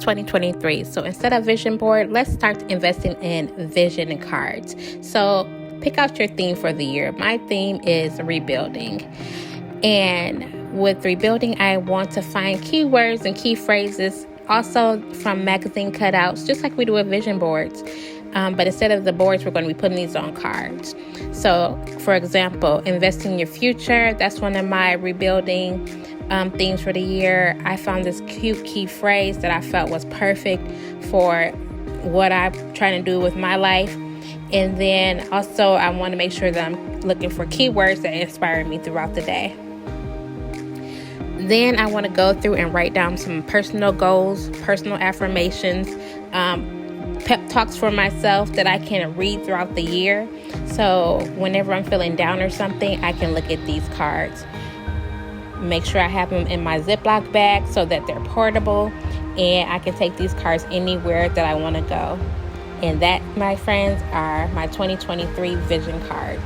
2023. So instead of vision board, let's start investing in vision cards. So pick out your theme for the year. My theme is rebuilding. And with rebuilding, I want to find keywords and key phrases also from magazine cutouts, just like we do with vision boards. But instead of the boards, we're going to be putting these on cards. So, for example, invest in your future. That's one of my rebuilding themes for the year. I found this cute key phrase that I felt was perfect for what I'm trying to do with my life. And then also, I want to make sure that I'm looking for keywords that inspire me throughout the day. Then I want to go through and write down some personal goals, personal affirmations, pep talks for myself that I can read throughout the year. So whenever I'm feeling down or something, I can look at these cards. Make sure I have them in my Ziploc bag so that they're portable, and I can take these cards anywhere that I want to go. And that, my friends, are my 2023 vision cards.